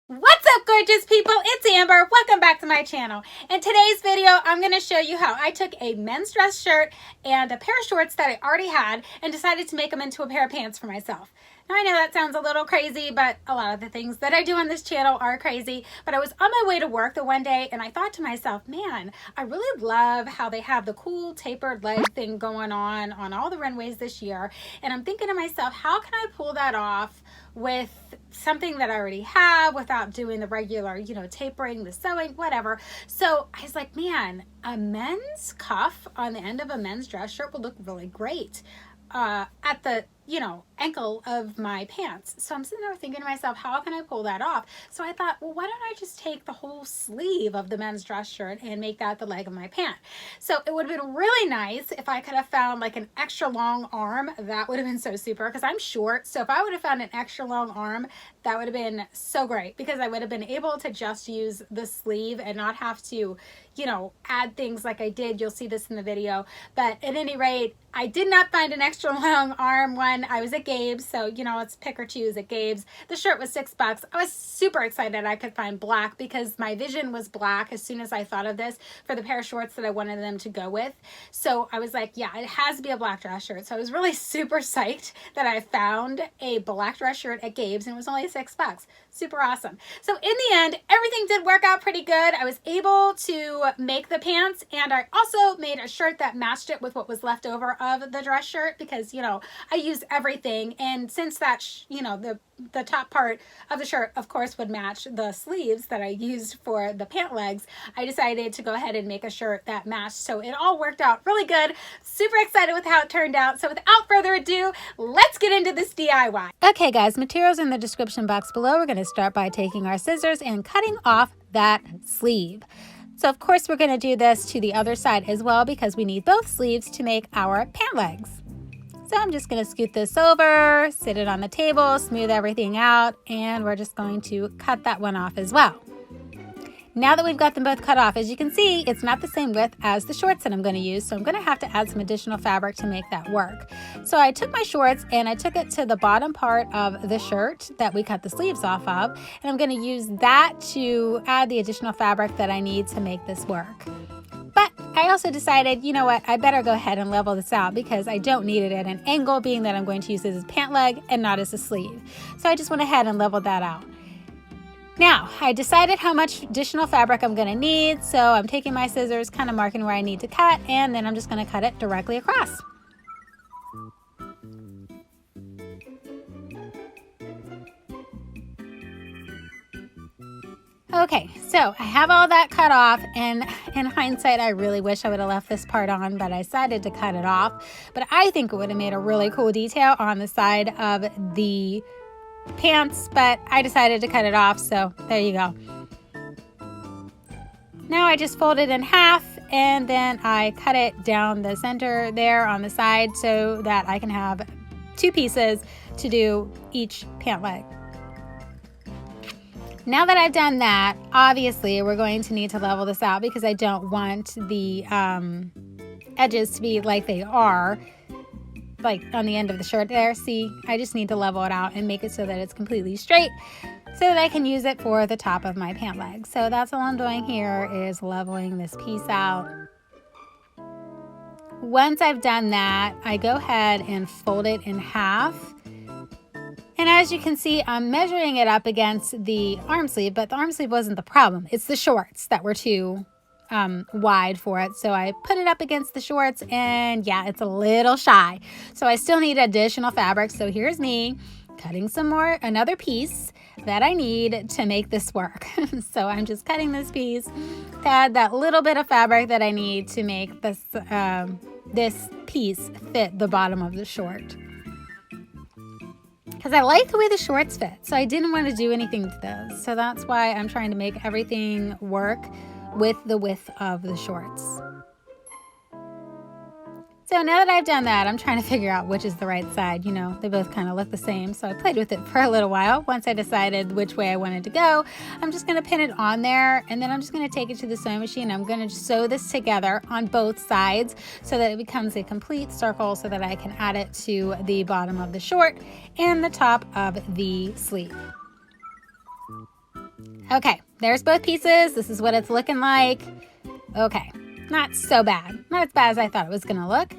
What's up, gorgeous people? It's Amber. Welcome back to my channel. In today's video, I'm going to show you how I took a men's dress shirt and a pair of shorts that I already had and decided to make them into a pair of pants for myself. Now, I know that sounds a little crazy, but a lot of the things that I do on this channel are crazy. But I was on my way to work the one day and I thought to myself, man, I really love how they have the cool tapered leg thing going on all the runways this year. And I'm thinking to myself, how can I pull that off with something that I already have without doing the regular, tapering, the sewing, whatever. So I was like, man, a men's cuff on the end of a men's dress shirt would look really great at the, ankle of my pants. So I'm sitting there thinking to myself, how can I pull that off? So I thought, well, why don't I just take the whole sleeve of the men's dress shirt and make that the leg of my pant? So it would have been really nice if I could have found like an extra long arm. That would have been so super because I'm short. So if I would have found an extra long arm, that would have been so great because I would have been able to just use the sleeve and not have to, add things like I did. You'll see this in the video. But at any rate, I did not find an extra long arm one. I was at Gabe's, so let's pick or choose at Gabe's. The shirt was $6. I was super excited I could find black because my vision was black as soon as I thought of this for the pair of shorts that I wanted them to go with. So I was like, yeah, it has to be a black dress shirt. So I was really super psyched that I found a black dress shirt at Gabe's and it was only $6. Super awesome. So in the end, everything did work out pretty good. I was able to make the pants and I also made a shirt that matched it with what was left over of the dress shirt because, I used everything. And since that, the top part of the shirt, of course, would match the sleeves that I used for the pant legs, I decided to go ahead and make a shirt that matched. So it all worked out really good. Super excited with how it turned out. So without further ado, let's get into this DIY. Okay, guys, materials in the description box below. We're going to start by taking our scissors and cutting off that sleeve. So of course, we're going to do this to the other side as well because we need both sleeves to make our pant legs. So I'm just going to scoot this over, sit it on the table, smooth everything out, and we're just going to cut that one off as well. Now that we've got them both cut off, as you can see, it's not the same width as the shorts that I'm going to use, so I'm going to have to add some additional fabric to make that work. So I took my shorts and I took it to the bottom part of the shirt that we cut the sleeves off of, and I'm going to use that to add the additional fabric that I need to make this work. But I also decided, you know what, I better go ahead and level this out because I don't need it at an angle, being that I'm going to use it as a pant leg and not as a sleeve. So I just went ahead and leveled that out. Now, I decided how much additional fabric I'm going to need, so I'm taking my scissors, kind of marking where I need to cut, and then I'm just going to cut it directly across. Okay, so I have all that cut off, and in hindsight, I really wish I would have left this part on, but I decided to cut it off. But I think it would have made a really cool detail on the side of the pants, but I decided to cut it off, so there you go. Now I just fold it in half, and then I cut it down the center there on the side so that I can have two pieces to do each pant leg. Now that I've done that, obviously we're going to need to level this out because I don't want the edges to be like they are, like on the end of the shirt there. See, I just need to level it out and make it so that it's completely straight so that I can use it for the top of my pant leg. So that's all I'm doing here, is leveling this piece out. Once I've done that, I go ahead and fold it in half. And as you can see, I'm measuring it up against the arm sleeve, but the arm sleeve wasn't the problem. It's the shorts that were too wide for it. So I put it up against the shorts and yeah, it's a little shy. So I still need additional fabric. So here's me cutting another piece that I need to make this work. So I'm just cutting this piece to add that little bit of fabric that I need to make this, this piece fit the bottom of the short. Because I like the way the shorts fit, so I didn't want to do anything to those. So that's why I'm trying to make everything work with the width of the shorts. So now that I've done that, I'm trying to figure out which is the right side. They both kind of look the same. So I played with it for a little while. Once I decided which way I wanted to go, I'm just going to pin it on there. And then I'm just going to take it to the sewing machine. I'm going to sew this together on both sides so that it becomes a complete circle so that I can add it to the bottom of the short and the top of the sleeve. Okay, there's both pieces. This is what it's looking like. Okay, not so bad. Not as bad as I thought it was gonna look.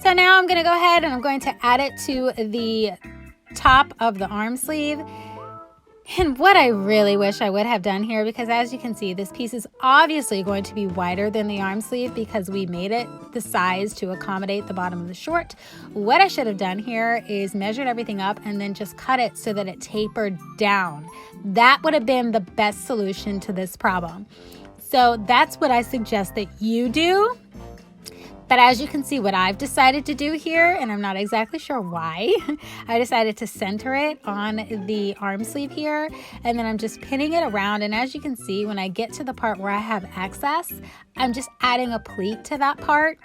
So now I'm gonna go ahead and I'm going to add it to the top of the arm sleeve. And what I really wish I would have done here, because as you can see, this piece is obviously going to be wider than the arm sleeve because we made it the size to accommodate the bottom of the short. What I should have done here is measured everything up and then just cut it so that it tapered down. That would have been the best solution to this problem. So that's what I suggest that you do. But as you can see, what I've decided to do here, and I'm not exactly sure why, I decided to center it on the arm sleeve here, and then I'm just pinning it around. And as you can see, when I get to the part where I have excess, I'm just adding a pleat to that part,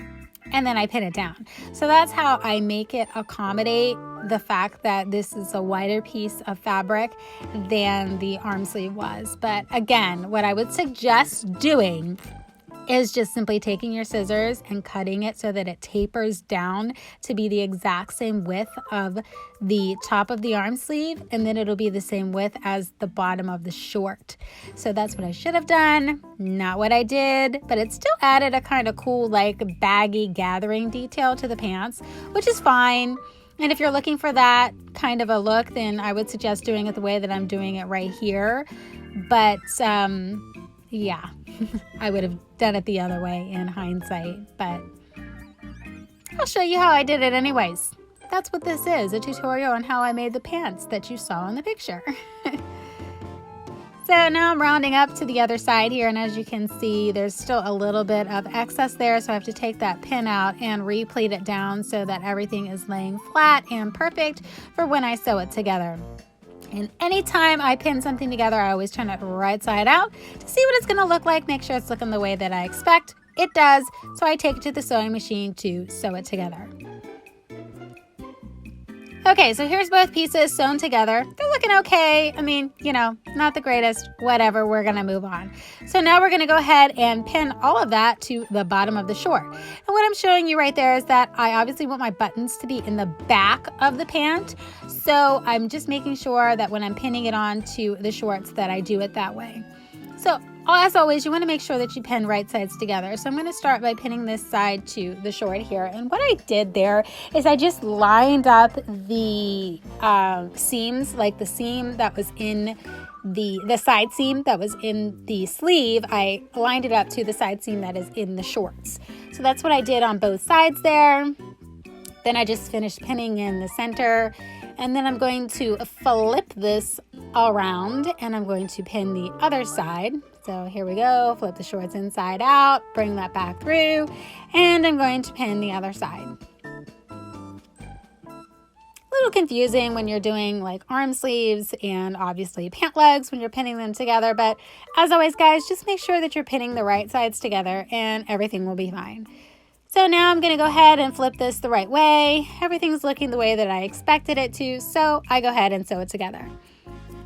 and then I pin it down. So that's how I make it accommodate the fact that this is a wider piece of fabric than the arm sleeve was. But again, what I would suggest doing is just simply taking your scissors and cutting it so that it tapers down to be the exact same width of the top of the arm sleeve, and then it'll be the same width as the bottom of the short. So that's what I should have done, not what I did, but it still added a kind of cool like baggy gathering detail to the pants, which is fine. And if you're looking for that kind of a look, then I would suggest doing it the way that I'm doing it right here. But yeah, I would have done it the other way in hindsight, but I'll show you how I did it anyways. That's what this is, a tutorial on how I made the pants that you saw in the picture. So now I'm rounding up to the other side here, and as you can see, there's still a little bit of excess there, so I have to take that pin out and re-pleat it down so that everything is laying flat and perfect for when I sew it together. And anytime I pin something together, I always turn it right side out to see what it's going to look like, make sure it's looking the way that I expect. It does, so I take it to the sewing machine to sew it together. Okay, so here's both pieces sewn together. They're looking okay. I mean, you know, not the greatest, whatever, we're gonna move on. So now we're gonna go ahead and pin all of that to the bottom of the short. And what I'm showing you right there is that I obviously want my buttons to be in the back of the pant. So I'm just making sure that when I'm pinning it on to the shorts that I do it that way. So as always, you want to make sure that you pin right sides together. So I'm going to start by pinning this side to the short here. And what I did there is I just lined up the seams, like the seam that was in the side seam that was in the sleeve. I lined it up to the side seam that is in the shorts. So that's what I did on both sides there. Then I just finished pinning in the center. And then I'm going to flip this around and I'm going to pin the other side. So here we go, flip the shorts inside out, bring that back through, and I'm going to pin the other side. A little confusing when you're doing like arm sleeves and obviously pant legs when you're pinning them together, but as always guys, just make sure that you're pinning the right sides together and everything will be fine. So now I'm going to go ahead and flip this the right way. Everything's looking the way that I expected it to, so I go ahead and sew it together.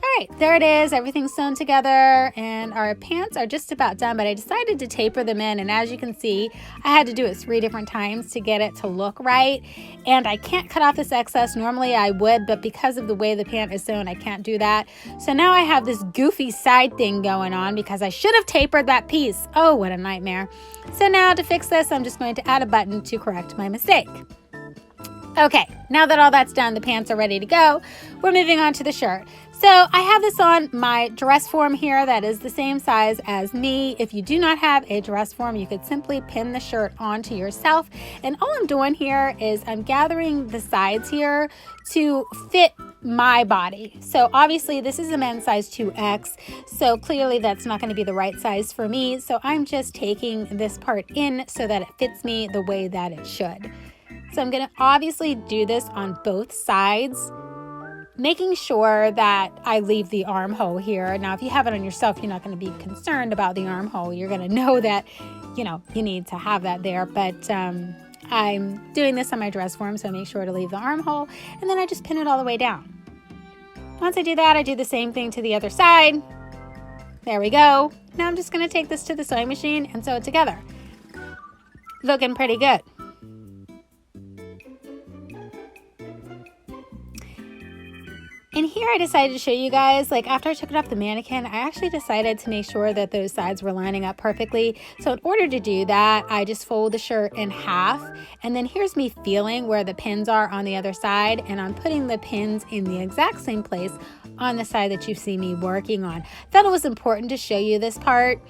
All right, there it is. Everything's sewn together and our pants are just about done, but I decided to taper them in. And as you can see, I had to do it 3 different times to get it to look right. And I can't cut off this excess. Normally I would, but because of the way the pant is sewn, I can't do that. So now I have this goofy side thing going on because I should have tapered that piece. Oh, what a nightmare. So now to fix this, I'm just going to add a button to correct my mistake. Okay, now that all that's done, the pants are ready to go. We're moving on to the shirt. So I have this on my dress form here that is the same size as me. If you do not have a dress form, you could simply pin the shirt onto yourself. And all I'm doing here is I'm gathering the sides here to fit my body. So obviously this is a men's size 2X. So clearly that's not going to be the right size for me. So I'm just taking this part in so that it fits me the way that it should. So I'm going to obviously do this on both sides, making sure that I leave the armhole here. Now, if you have it on yourself, you're not going to be concerned about the armhole. You're going to know that, you know, you need to have that there. But I'm doing this on my dress form, so I make sure to leave the armhole. And then I just pin it all the way down. Once I do that, I do the same thing to the other side. There we go. Now I'm just going to take this to the sewing machine and sew it together. Looking pretty good. And here I decided to show you guys, like after I took it off the mannequin, I actually decided to make sure that those sides were lining up perfectly. So in order to do that, I just fold the shirt in half. And then here's me feeling where the pins are on the other side. And I'm putting the pins in the exact same place on the side that you see me working on. Thought it was important to show you this part,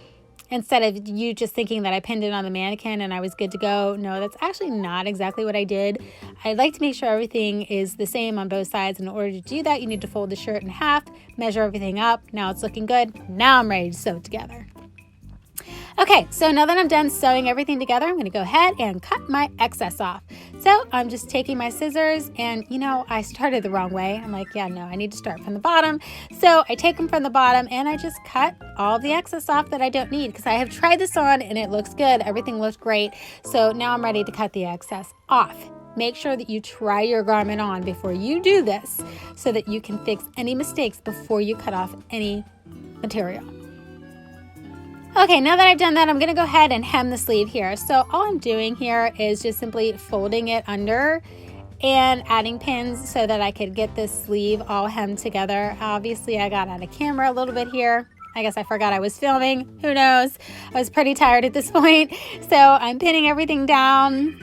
instead of you just thinking that I pinned it on the mannequin and I was good to go. No, that's actually not exactly what I did. I like to make sure everything is the same on both sides. In order to do that, you need to fold the shirt in half, measure everything up. Now it's looking good. Now I'm ready to sew it together. Okay, so now that I'm done sewing everything together, I'm going to go ahead and cut my excess off. So I'm just taking my scissors, and you know, I started the wrong way. I'm like, yeah, no, I need to start from the bottom. So I take them from the bottom and I just cut all the excess off that I don't need, because I have tried this on and it looks good. Everything looks great. So now I'm ready to cut the excess off. Make sure that you try your garment on before you do this, so that you can fix any mistakes before you cut off any material. Okay, now that I've done that, I'm going to go ahead and hem the sleeve here. So all I'm doing here is just simply folding it under and adding pins so that I could get this sleeve all hemmed together. Obviously, I got out of camera a little bit here. I guess I forgot I was filming. Who knows? I was pretty tired at this point. So I'm pinning everything down.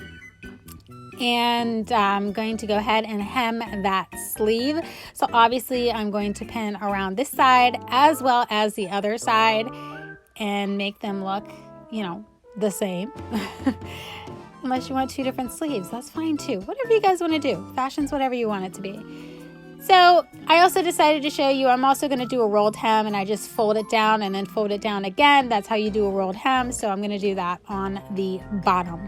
And I'm going to go ahead and hem that sleeve. So obviously, I'm going to pin around this side as well as the other side, and make them look, you know, the same. Unless you want two different sleeves, that's fine too. Whatever you guys want to do. Fashion's whatever you want it to be. So I also decided to show you, I'm also going to do a rolled hem, and I just fold it down and then fold it down again. That's how you do a rolled hem. So I'm going to do that on the bottom.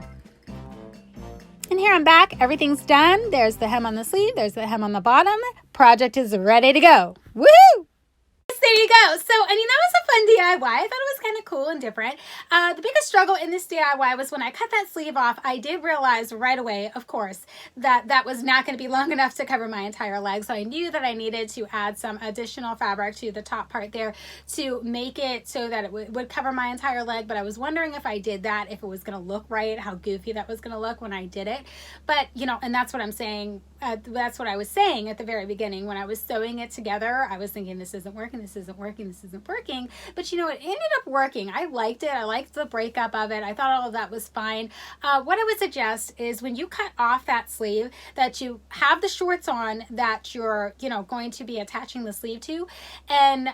And here I'm back. Everything's done. There's the hem on the sleeve. There's the hem on the bottom. Project is ready to go. Woohoo! There you go. So, I mean, that was a fun DIY. I thought it was kind of cool and different. The biggest struggle in this DIY was when I cut that sleeve off, I did realize right away, of course, that that was not going to be long enough to cover my entire leg. So I knew that I needed to add some additional fabric to the top part there to make it so that it would cover my entire leg. But I was wondering if I did that, if it was going to look right, how goofy that was going to look when I did it. But, you know, and that's what I'm saying. That's what I was saying at the very beginning when I was sewing it together. I was thinking, this isn't working, this isn't working, this isn't working. But you know, it ended up working. I liked it. I liked the breakup of it. I thought all of that was fine. What I would suggest is when you cut off that sleeve, that you have the shorts on that you're, you know, going to be attaching the sleeve to, and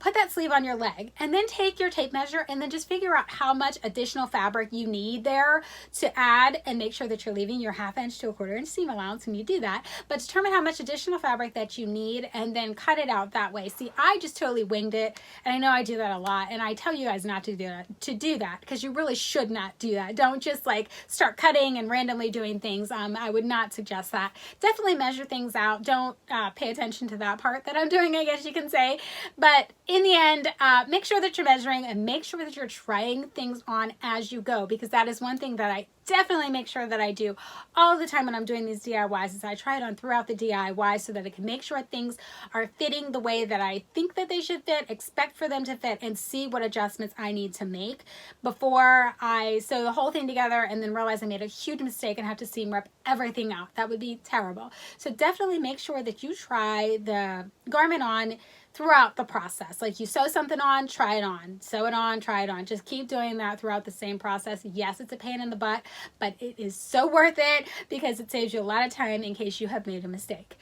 put that sleeve on your leg, and then take your tape measure and then just figure out how much additional fabric you need there to add, and make sure that you're leaving your 1/2 inch to 1/4 inch seam allowance when you do that. But determine how much additional fabric that you need and then cut it out that way. See, I just totally winged it, and I know I do that a lot, and I tell you guys not to do that because you really should not do that. Don't just like start cutting and randomly doing things. I would not suggest that. Definitely measure things out. Don't pay attention to that part that I'm doing, I guess you can say. But in the end, make sure that you're measuring and make sure that you're trying things on as you go, because that is one thing that I definitely make sure that I do all the time when I'm doing these DIYs, is I try it on throughout the DIY so that I can make sure things are fitting the way that I think that they should fit, expect for them to fit, and see what adjustments I need to make before I sew the whole thing together and then realize I made a huge mistake and have to seam rip everything out. That would be terrible. So definitely make sure that you try the garment on throughout the process. Like you sew something on, try it on, sew it on, try it on. Just keep doing that throughout the same process. Yes, it's a pain in the butt, but it is so worth it because it saves you a lot of time in case you have made a mistake.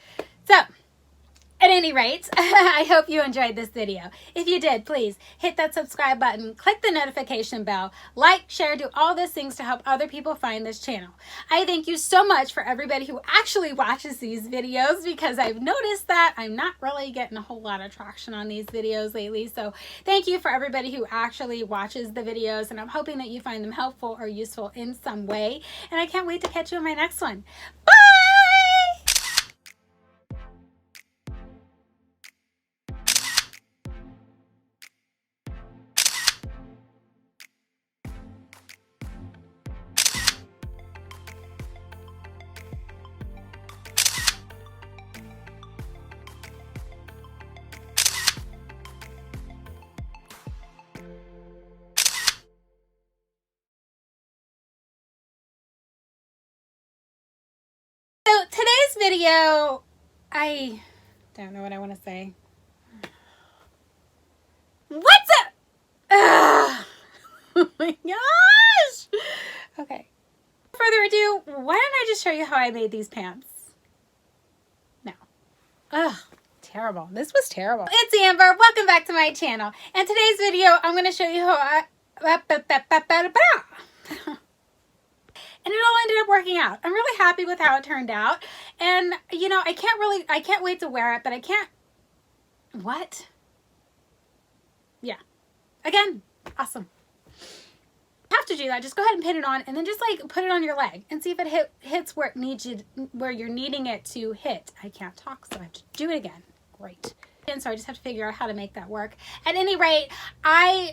So, at any rate, I hope you enjoyed this video. If you did, please hit that subscribe button, click the notification bell, like, share, do all those things to help other people find this channel. I thank you so much for everybody who actually watches these videos, because I've noticed that I'm not really getting a whole lot of traction on these videos lately. So thank you for everybody who actually watches the videos, and I'm hoping that you find them helpful or useful in some way. And I can't wait to catch you in my next one. Bye! So today's video, I Don't know what I want to say. What's up? Ugh. Oh my gosh. Okay. Without further ado, why don't I just show you how I made these pants? No. Ugh. Terrible. This was terrible. It's Amber. Welcome back to my channel. In today's video, I'm going to show you how I... And it all ended up working out. I'm really happy with how it turned out. And, you know, I can't wait to wear it, but I can't... What? Yeah. Again, awesome. You have to do that. Just go ahead and pin it on and then just like put it on your leg and see if it hits where it needs you, where you're needing it to hit. I can't talk, so I have to do it again. Great. And so I just have to figure out how to make that work. At any rate, yeah,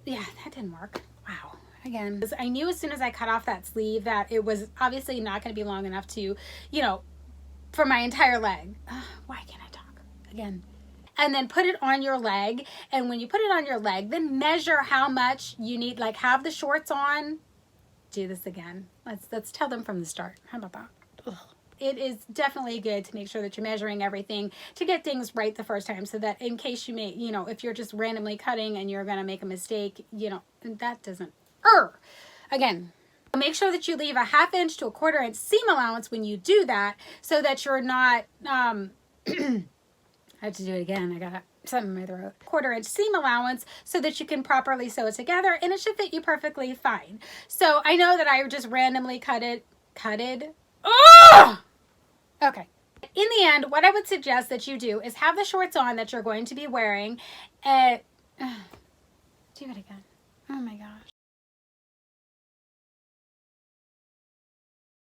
that didn't work. Wow. Again, I knew as soon as I cut off that sleeve that it was obviously not going to be long enough to, you know, for my entire leg. Why can't I talk? Again. And then put it on your leg. And when you put it on your leg, then measure how much you need, like have the shorts on. Do this again. Let's tell them from the start. How about that? Ugh. It is definitely good to make sure that you're measuring everything to get things right the first time, so that in case you may, you know, if you're just randomly cutting and you're going to make a mistake, you know, that doesn't. Again, make sure that you leave a 1/2 inch to a 1/4 inch seam allowance when you do that, so that you're not, I have to do it again. I got something in my throat. 1/4 inch seam allowance so that you can properly sew it together, and it should fit you perfectly fine. So I know that I just randomly cutted. Oh! Okay. In the end, what I would suggest that you do is have the shorts on that you're going to be wearing. Do it again. Oh my gosh.